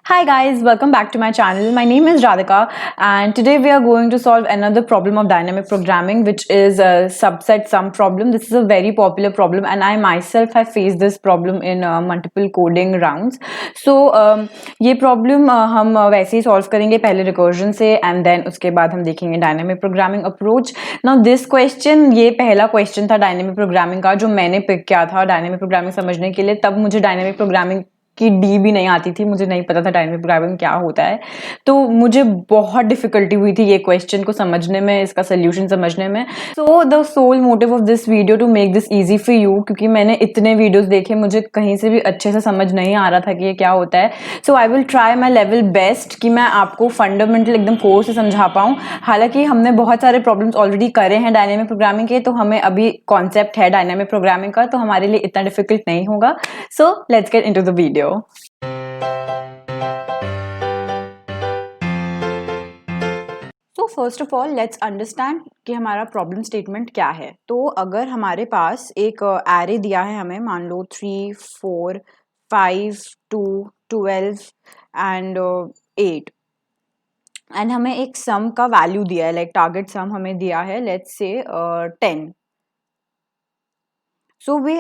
Hi guys, welcome back to my channel. My name is Radhika and today we are going to solve another problem of dynamic programming, which is a subset sum problem. This is a very popular problem and I myself have faced this problem in multiple coding rounds. So ये problem हम वैसे ही solve करेंगे पहले recursion से and then उसके बाद हम देखेंगे dynamic programming approach. Now this question ये पहला question था dynamic programming का जो मैंने pick किया था dynamic programming समझने के लिए. तब मुझे dynamic programming की डी भी नहीं आती थी, मुझे नहीं पता था डायनेमिक प्रोग्रामिंग क्या होता है, तो मुझे बहुत डिफिकल्टी हुई थी ये क्वेश्चन को समझने में, इसका सोल्यूशन समझने में. So the sole motive of this video to make this easy for you, क्योंकि मैंने इतने वीडियोस देखे, मुझे कहीं से भी अच्छे से समझ नहीं आ रहा था कि ये क्या होता है. So I will try my level best कि मैं आपको फंडामेंटल एकदम कोर से समझा पाऊँ. हालांकि हमने बहुत सारे प्रॉब्लम्स ऑलरेडी करे हैं डायनेमिक प्रोग्रामिंग के, तो हमें अभी कॉन्सेप्ट है डायनेमिक प्रोग्रामिंग का, तो हमारे लिए इतना डिफिकल्ट नहीं होगा. So let's get into the video. तो first of all let's understand कि हमारा प्रॉब्लम स्टेटमेंट क्या है. तो अगर हमारे पास एक एरे दिया है, हमें मान लो 3, 4, 5, 2, 12 एंड 8 एंड हमें एक सम का वैल्यू दिया है, लाइक टारगेट सम हमें दिया है, let's say 10. So we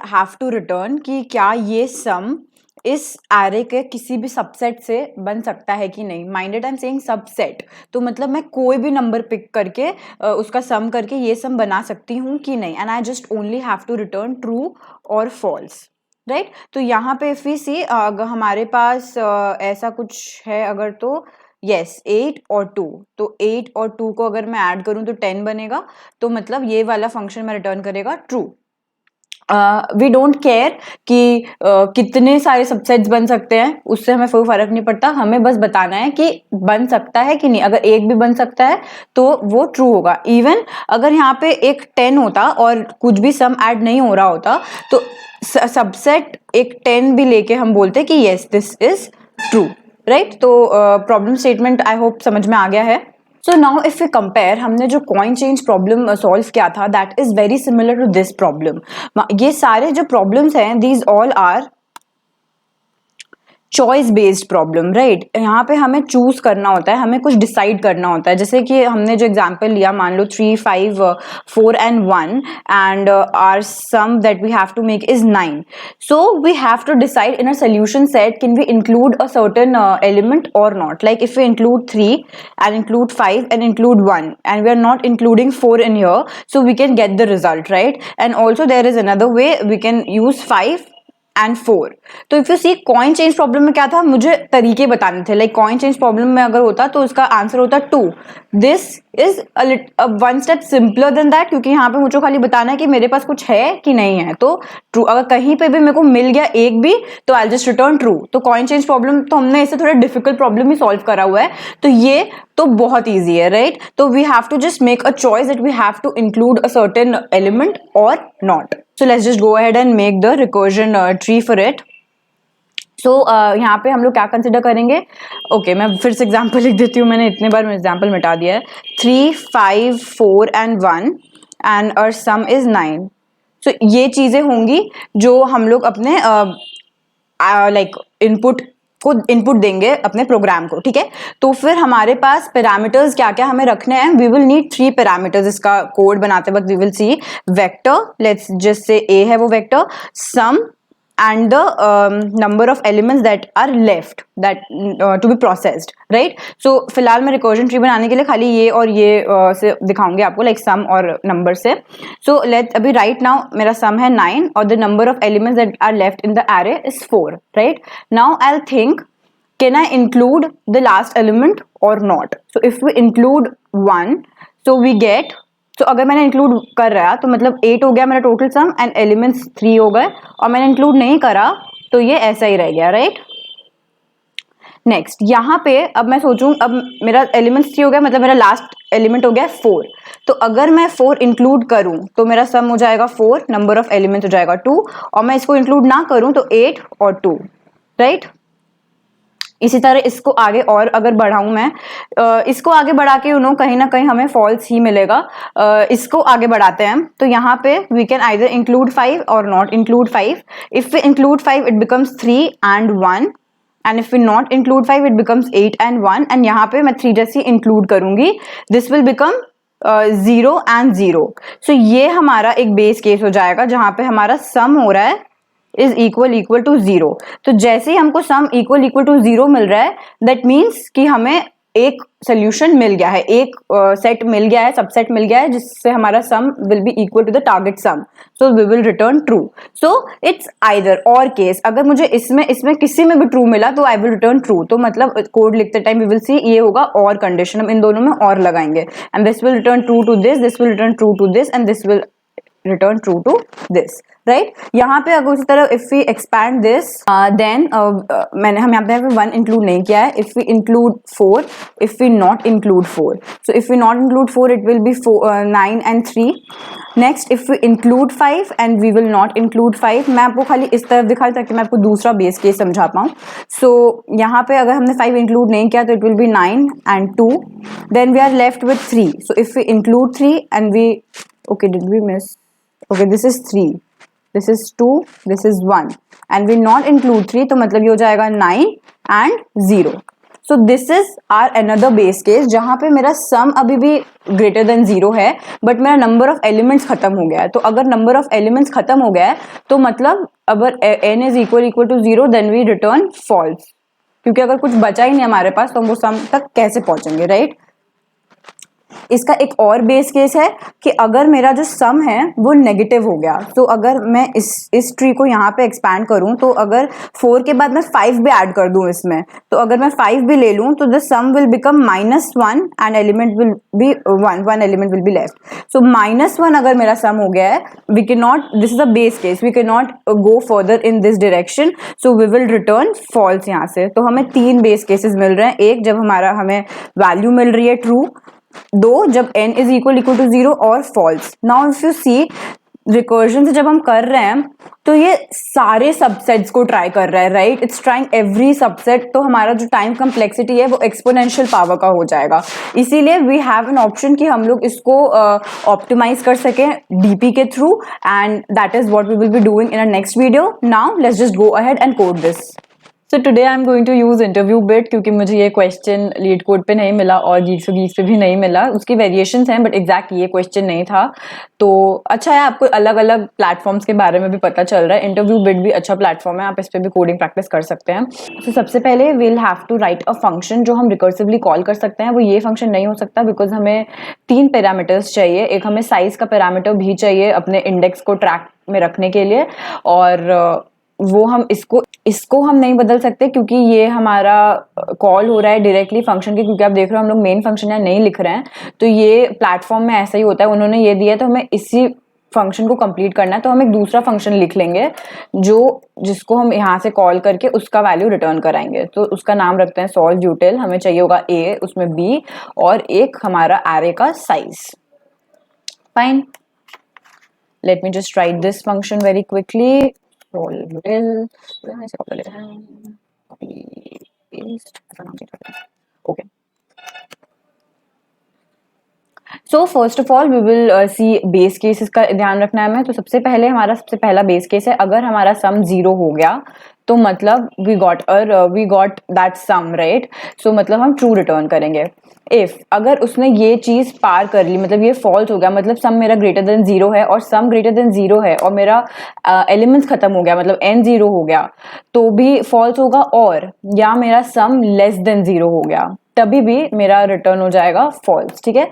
have to return कि क्या ये सम इस एरे के किसी भी सबसेट से बन सकता है कि नहीं. Minded I am saying subset, तो मतलब मैं कोई भी नंबर पिक करके उसका सम करके ये सम बना सकती हूँ कि नहीं. And I just only have to return true और फॉल्स, राइट. तो यहाँ पे इफ वी सी अगर हमारे पास ऐसा कुछ है अगर, तो यस 8 और 2, तो 8 और 2 को अगर मैं ऐड करूं तो 10 बनेगा. तो मतलब ये वाला फंक्शन में रिटर्न करेगा ट्रू. वी डोंट केयर कि कितने सारे सबसेट्स बन सकते हैं, उससे हमें कोई फर्क नहीं पड़ता. हमें बस बताना है कि बन सकता है कि नहीं. अगर एक भी बन सकता है तो वो ट्रू होगा. इवन अगर यहाँ पे एक 10 होता और कुछ भी सम ऐड नहीं हो रहा होता, तो सबसेट एक 10 भी लेके हम बोलते कि yes this is true, right. तो प्रॉब्लम स्टेटमेंट आई होप समझ में आ गया है. So now if we compare, हमने जो कॉइन चेंज प्रॉब्लम सॉल्व किया था that is very similar to this problem. ये सारे जो प्रॉब्लम्स हैं these all are choice based problem, right. यहाँ पे हमें चूज करना होता है, हमें कुछ डिसाइड करना होता है. जैसे कि हमने जो एग्जांपल लिया, मान लो 3, 5, 4 and 1 and our sum that we have to make is 9. So we have to decide in a solution set can we include a certain element और not. Like if we include 3 and include 5 and include 1 and we are not including 4 in here, so we can get the result, right. And also there is another way we can use 5 and 4. तो if you see coin change problem में क्या था, मुझे तरीके बताने थे. Like coin change problem में अगर होता तो उसका आंसर होता 2. This is one step simpler than that, क्योंकि यहाँ पे मुझे खाली बताना है कि मेरे पास कुछ है कि नहीं है. तो ट्रू, अगर कहीं पे भी मेरे को मिल गया एक भी, तो आई जस्ट रिटर्न ट्रू. तो कॉइन चेंज प्रॉब्लम तो हमने इससे थोड़ा डिफिकल्ट प्रॉब्लम ही सॉल्व करा हुआ है, तो ये तो बहुत ईजी है, राइट. तो we have to just make a choice that we have to include a certain element और not. So let's just go ahead and make the recursion tree for it. So यहाँ पे हम लोग क्या consider करेंगे. मैं फिर से एग्जाम्पल लिख देती हूँ, मैंने इतने बार एग्जाम्पल मिटा दिया है. 3, 5, 4 and 1 and our sum is 9. So ये चीजें होंगी जो हम लोग अपने लाइक इनपुट देंगे अपने प्रोग्राम को, ठीक है. तो फिर हमारे पास पैरामीटर्स क्या क्या हमें रखने हैं. We will need 3 parameters. इसका कोड बनाते वक्त we will see vector, let's just say a है वो vector, sum and the number of elements that are left that to be processed, right. So फिलहाल मैं recursion tree बनाने के लिए खाली ये और ये से दिखाऊंगी आपको, like sum और number से. So let अभी right now मेरा sum है 9 और the number of elements that are left in the array is 4, right. Now I'll think, can I include the last element or not. So if we include 1, so we get, तो अगर मैंने include कर रहा तो मतलब 8 हो गया मेरा टोटल सम एंड एलिमेंट्स 3 हो गए, और मैंने इंक्लूड नहीं करा तो ये ऐसा ही रह गया, राइट. नेक्स्ट यहाँ पे अब मैं सोचूं, अब मेरा एलिमेंट्स 3 हो गया, मतलब मेरा लास्ट एलिमेंट हो गया 4. तो अगर मैं 4 इंक्लूड करूं तो मेरा सम हो जाएगा 4, नंबर ऑफ एलिमेंट्स हो जाएगा 2, और मैं इसको इंक्लूड ना करूं तो 8 और 2, राइट. इसी तरह इसको आगे और अगर बढ़ाऊं मैं, इसको आगे बढ़ा के कहीं ना कहीं हमें फॉल्स ही मिलेगा. इसको आगे बढ़ाते हैं, तो यहाँ पे वी कैन आइदर इंक्लूड 5 और not include 5. If we include 5 it becomes 3 and 1 and if we not include 5 it becomes 8 and 1 and यहाँ पे मैं 3 जैसी इंक्लूड करूंगी, this will become 0 and 0. So ये हमारा एक बेस केस हो जाएगा जहां पे हमारा सम हो रहा है इज इक्वल टू 0. तो जैसे ही हमको सम इक्वल टू 0 मिल रहा है, दैट मीन्स कि हमें एक सोल्यूशन मिल गया है, एक सेट मिल गया है, सबसेट मिल गया है जिससे हमारा sum will be equal to the target sum. So we will return true. So it's either or case. अगर मुझे इसमें किसी में भी ट्रू मिला तो आई विल रिटर्न ट्रू. तो मतलब कोड लिखते टाइम वी विल सी ये होगा और कंडीशन, हम इन दोनों में और लगाएंगे and this will return true to this will return true to this and this will return true to this, right? यहाँ पे अगर उसी तरह if we expand this then हम यहाँ पे 1 include नहीं किया है. if we include 4, if we not include 4, so if we not include 4 it will be 9 and 3. next if we include 5 and we will not include 5, मैं आपको खाली इस तरफ दिखा ताकि मैं आपको दूसरा बेस केस समझा पाऊँ. so यहाँ पे अगर हमने 5 include नहीं किया तो it will be 9 and 2, then we are left with 3. so if we include 3 and we, okay, did we miss? Okay, this is 3, this is 2, this is 1 and we not include 3, तो मतलब ये हो जाएगा 9 and 0. so this is our another base case जहाँ पे मेरा सम अभी भी greater than 0 है बट मेरा नंबर ऑफ एलिमेंट्स खत्म हो गया है. तो अगर नंबर ऑफ एलिमेंट्स खत्म हो गया है तो मतलब अगर n is equal to 0 then we return false, क्योंकि अगर कुछ बचा ही नहीं हमारे पास तो हम वो सम तक कैसे पहुंचेंगे, राइट? इसका एक और बेस केस है कि अगर मेरा जो सम है वो नेगेटिव हो गया, तो अगर मैं इस ट्री को यहाँ पे एक्सपैंड करूँ तो अगर 4 के बाद मैं 5 भी ऐड कर दूँ इसमें, तो अगर मैं 5 भी ले लूँ तो the sum will become -1 and element will be 1 element will be left. So -1 अगर मेरा सम हो गया है, we can not, this is a base case, we can not go further in this direction, so we will return false यहाँ से. तो हमें 3 base cases मिल रहे हैं. एक, जब हमें वैल्यू मिल रही है ट्रू. 2, जब n इज इक्वल टू 0 और false. Now if you see recursion से जब हम कर रहे हैं तो ये सारे सबसेट्स को ट्राई कर रहा है, right? It's trying every subset. तो हमारा जो टाइम कम्प्लेक्सिटी है वो एक्सपोनेंशियल पावर का हो जाएगा. इसीलिए वी हैव एन ऑप्शन कि हम लोग इसको ऑप्टिमाइज कर सकें डीपी के through, and that is what we will be doing in a next video. Now let's just go ahead and code this. So today I am going to use InterviewBit, क्योंकि मुझे ये question leet code पे नहीं मिला और Geeks पे भी नहीं मिला. उसकी वेरिएशंस हैं बट एग्जैक्ट ये क्वेश्चन नहीं था. तो अच्छा है, आपको अलग अलग प्लेटफॉर्म्स के बारे में भी पता चल रहा है. इंटरव्यू बिट भी अच्छा प्लेटफॉर्म है, आप इस पर भी कोडिंग प्रैक्टिस कर सकते हैं. तो सबसे पहले we'll have to write a function जो हम रिकर्सिवली कॉल कर सकते हैं. वो ये फंक्शन नहीं हो सकता बिकॉज हमें 3 पैरामीटर्स चाहिए. एक हमें साइज का पैरामीटर भी चाहिए अपने इंडेक्स को ट्रैक में रखने के लिए, और वो हम इसको हम नहीं बदल सकते क्योंकि ये हमारा कॉल हो रहा है डायरेक्टली फंक्शन के, क्योंकि आप देख रहे हो हम लोग मेन फंक्शन या नहीं लिख रहे हैं. तो ये प्लेटफॉर्म में ऐसा ही होता है, उन्होंने ये दिया तो हमें इसी फंक्शन को कंप्लीट करना है. तो हम एक दूसरा फंक्शन लिख लेंगे जिसको हम यहाँ से कॉल करके उसका वैल्यू रिटर्न कराएंगे. तो उसका नाम रखते हैं सॉल्व यूटिल. हमें चाहिए होगा a, उसमें b और एक हमारा एरे का size. Fine, let me just write this function very quickly. Okay. So first of all we will see base cases का ध्यान रखना है हमें. तो सबसे पहला बेस केस है, अगर हमारा सम 0 हो गया तो मतलब we got that sum, right? So मतलब हम ट्रू रिटर्न करेंगे. इफ अगर उसने ये चीज पार कर ली, मतलब ये फॉल्स हो गया, मतलब सम मेरा ग्रेटर देन 0 है और सम ग्रेटर देन 0 है और मेरा एलिमेंट्स खत्म हो गया, मतलब n 0 हो गया, तो भी फॉल्स होगा. और या मेरा सम लेस देन 0 हो गया, तभी भी मेरा रिटर्न हो जाएगा फॉल्स. ठीक है.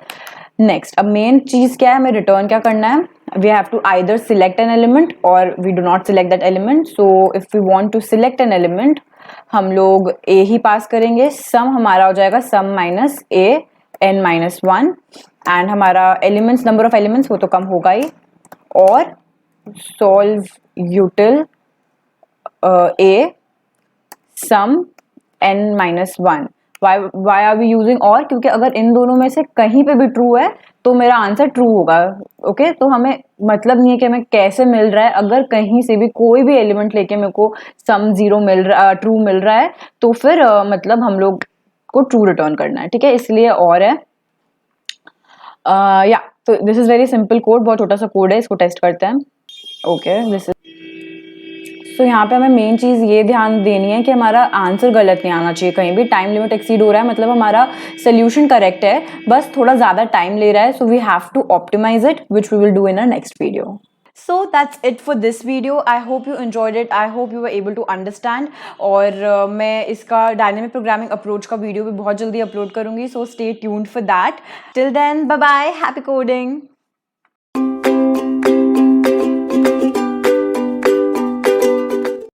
नेक्स्ट, अब मेन चीज क्या है, हमें रिटर्न क्या करना है. We have to either select an element or we do not select that element. So if we want to select an element हम लोग a ही पास करेंगे. सम हमारा हो जाएगा sum minus a n-1 and हमारा एलिमेंट्स, नंबर ऑफ एलिमेंट्स वो तो कम होगा ही. और solve util a sum n-1. Why are we using और? क्योंकि अगर इन दोनों में से कहीं पे भी ट्रू है तो मेरा आंसर ट्रू होगा. ओके, तो हमें मतलब नहीं है कि हमें कैसे मिल रहा है. अगर कहीं से भी कोई भी एलिमेंट लेके मेरे को सम 0 मिल रहा, ट्रू मिल रहा है, तो फिर मतलब हम लोग को ट्रू रिटर्न करना है. ठीक है, इसलिए और है. या तो this is very simple code, बहुत छोटा सा कोड है, इसको टेस्ट करते हैं. ओके, दिस इज सो यहाँ पे हमें मेन चीज़ ये ध्यान देनी है कि हमारा आंसर गलत नहीं आना चाहिए कहीं भी। टाइम लिमिट एक्सीड हो रहा है मतलब हमारा सोल्यूशन करेक्ट है, बस थोड़ा ज़्यादा टाइम ले रहा है, so we have to optimize it, which we will do in a next video. So that's it for this video. I hope you enjoyed it. I hope you were able to understand. और मैं इसका dynamic programming approach का video भी बहुत जल्दी upload करूँगी, so stay tuned for that. Till then, bye bye, happy coding.